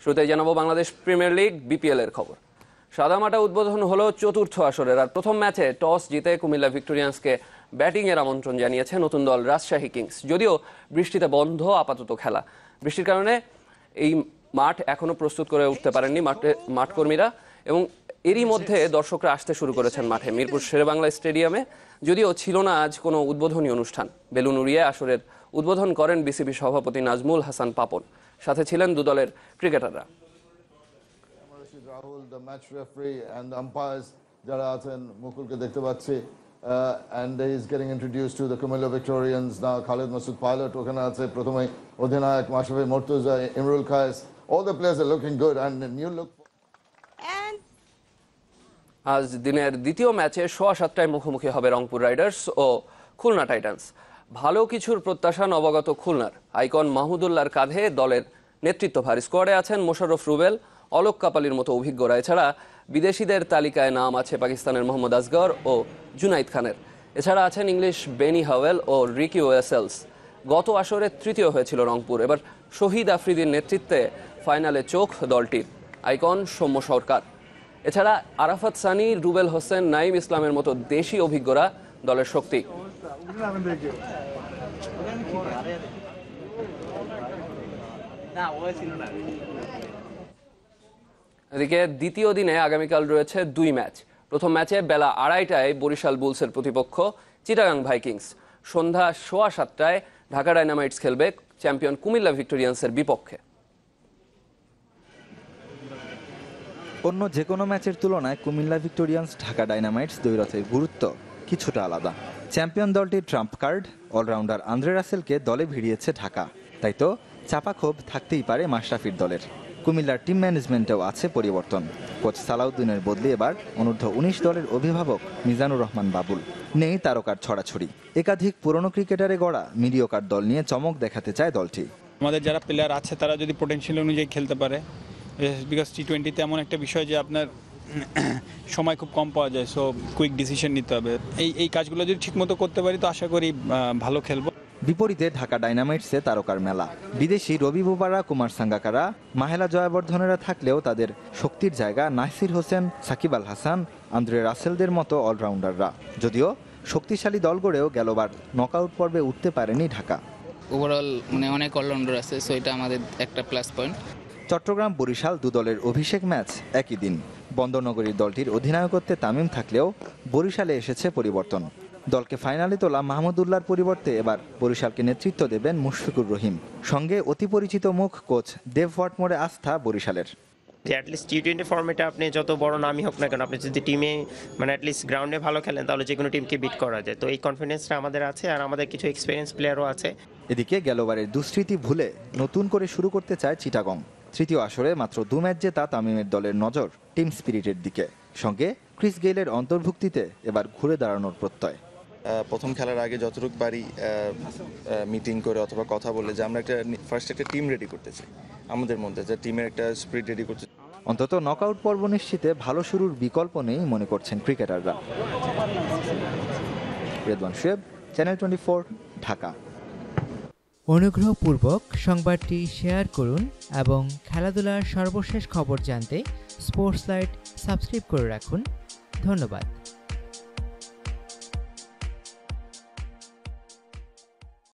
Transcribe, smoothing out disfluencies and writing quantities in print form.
শুরুতেই জানাবো Bangladesh premier league BPL এর খবর। সাদামাটা উদ্বোধন হলো চতুর্থ আসরের। আর প্রথম ম্যাচে টস জিতে কুমিল্লা ভিক্টোরিয়ান্সকে ব্যাটিং এর আমন্ত্রণ জানিয়েছে নতুন দল রাজশাহী কিংস। যদিও বৃষ্টিতে বন্ধ আপাতত খেলা, বৃষ্টির কারণে এই মাঠ এখনো প্রস্তুত করে উঠতে পারেননি মাঠকর্মীরা, এবং এরই মধ্যে দর্শকরা আসতে শুরু করেছেন মাঠে। মিরপুর শেরেবাংলা স্টেডিয়ামে যদিও ছিল না আজ কোনো উদ্বোধনী অনুষ্ঠান। বেলুন উড়িয়ে আসরের উদ্বোধন করেন বিসিবি সভাপতি নাজমুল হাসান পাপন, সাথে ছিলেন দু দলের ক্রিকেটাররা। Rahul, the match referee and the umpires যারা আছেন, মুকুলকে দেখতে পাচ্ছি, and he is getting introduced to the Kumilla Victorians now. Khalid Masood Pilot ওখানে আছে, প্রথমে অধিনায়ক Mashrafe Murtaza, Imrul Kayes, all the players are looking good and a new look. আজ দিনের দ্বিতীয় ম্যাচে 7:15টায় মুখোমুখি হবে রংপুর রাইডার্স ও খুলনা টাইটান্স। ভালো কিছুর প্রত্যাশা নবাগত খুলনার। আইকন মাহমুদুল্লাহর কাঁধে দলের নেতৃত্বভার। স্কোয়াডে আছেন মোশাররফ রুবেল, অলোক কাপালির মতো অভিজ্ঞরা। এছাড়া বিদেশিদের তালিকায় নাম আছে পাকিস্তানের মোহাম্মদ আসগর ও জুনাইদ খানের। এছাড়া আছেন ইংলিশ বেনি হাওয়েল ও রিকি ওয়েসেলস। গত আসরে তৃতীয় হয়েছিল রংপুর। এবার শহীদ আফ্রিদির নেতৃত্বে ফাইনালে চোখ দলটির। আইকন সৌম্য সরকার। এছাড়া আরাফাত সানি, রুবেল হোসেন, নাইম ইসলামের মতো দেশি অভিজ্ঞরা দলের শক্তি। এদিকে দ্বিতীয় দিনে আগামীকাল রয়েছে 2 ম্যাচ। প্রথম ম্যাচে বেলা 2:30টায় বরিশাল বুলসের প্রতিপক্ষ চিটাগাং ভাইকিংস। সন্ধ্যা 7:15টায় ঢাকা ডায়নামাইটস খেলবে চ্যাম্পিয়ন কুমিল্লা ভিক্টোরিয়ান্সের বিপক্ষে। অন্য যে কোনো ম্যাচের তুলনায় কুমিল্লা ভিক্টোরিয়ান্স ঢাকা ডায়নামাইটস দ্বৈরথের গুরুত্ব কিছুটা আলাদা। চ্যাম্পিয়ন দলটির ট্রাম্প কার্ড অলরাউন্ডার আন্দ্রে রাসেলকে দলে ভিড়িয়েছে ঢাকা, তাই তো চাপা ক্ষোভ থাকতেই পারে মাশরাফির দলের। কুমিল্লার টিম ম্যানেজমেন্টেও আছে পরিবর্তন। কোচ সালাউদ্দিনের বদলে এবার অনূর্ধ্ব 19 দলের অভিভাবক মিজানুর রহমান বাবুল। নেই তারকার ছড়াছড়ি। একাধিক পুরনো ক্রিকেটারে গড়া মিডিওকার দল নিয়ে চমক দেখাতে চায় দলটি। আমাদের যারা প্লেয়ার আছে তারা যদি পোটেনশিয়াল অনুযায়ী খেলতে পারে, বিকজ টি-20তে এমন একটা বিষয় যে আপনার সময় খুব কম পাওয়া যায়, সো কুইক ডিসিশন নিতে হবে। এই কাজগুলো যদি ঠিকমতো করতে পারি তো আশা করি ভালো খেলবো। বিপরীতে ঢাকা ডায়নামাইটসে তারকার মেলা। বিদেশি রবি বোপারা, কুমার সাঙ্গাকারা, মাহেলা জয়াবর্ধনেরা থাকলেও তাদের শক্তির জায়গা নাসির হোসেন, সাকিব আল হাসান, আন্দ্রে রাসেলদের মতো অলরাউন্ডাররা। যদিও শক্তিশালী দল গড়েও গেলবার নকআউট পর্বে উঠতে পারেনি ঢাকা। ওভারঅল অনেক অলরাউন্ডার আছে, সো এটা আমাদের একটা প্লাস পয়েন্ট। চট্টগ্রাম বরিশাল দু দলের অভিষেক ম্যাচ একই দিন। বন্দরনগরীর দলটির অধিনায়কত্বে তামিম থাকলেও বরিশালে এসেছে পরিবর্তন। দলকে ফাইনালে তোলা মাহমুদুল্লাহর পরিবর্তে এবার বরিশালকে নেতৃত্ব দেবেন মুশফিকুর রহিম। সঙ্গে অতি পরিচিত মুখ কোচ ডেভ ওয়াটমোরে আস্থা বরিশালের। অ্যাটলিস্ট টি-20 ফর্মেটে আপনি যত বড় নামই হোক না কেন, আপনি যদি টিমে অ্যাটলিস্ট গ্রাউন্ডে ভালো খেলেন তাহলে যে কোনো টিমকে বিট করা যায়। তো এই কনফিডেন্সটা আমাদের আছে, আর আমাদের কিছু এক্সপিরিয়েন্স প্লেয়ারও আছে। এদিকে গেলবারের দুঃস্মৃতি ভুলে নতুন করে শুরু করতে চায় চিটাগং। তৃতীয় আসরে মাত্র 2 ম্যাচ জেতা তামিমের দলের নজর টিম স্পিরিটের দিকে। সঙ্গে ক্রিস গেইলের অন্তর্ভুক্তিতে এবার ঘুরে দাঁড়ানোর প্রত্যয়। প্রথম খেলার আগে যতটুকু পারি মিটিং করে অথবা কথা বলে যে আমরা ফার্স্ট একটা টিম রেডি করতে চাই, আমাদের মধ্যে যে টিমের একটা স্পিরিট রেডি করতে। অন্তত নকআউট পর্ব নিশ্চিতে ভালো শুরুর বিকল্প নেই মনে করছেন ক্রিকেটাররা। রেদওয়ান শুয়েব, চ্যানেল 24, ঢাকা। অনুগ্রহপূর্বক সংবাদটি শেয়ার করুন এবং খেলাধুলার সর্বশেষ খবর জানতে স্পোর্টস লাইট সাবস্ক্রাইব করে রাখুন। ধন্যবাদ।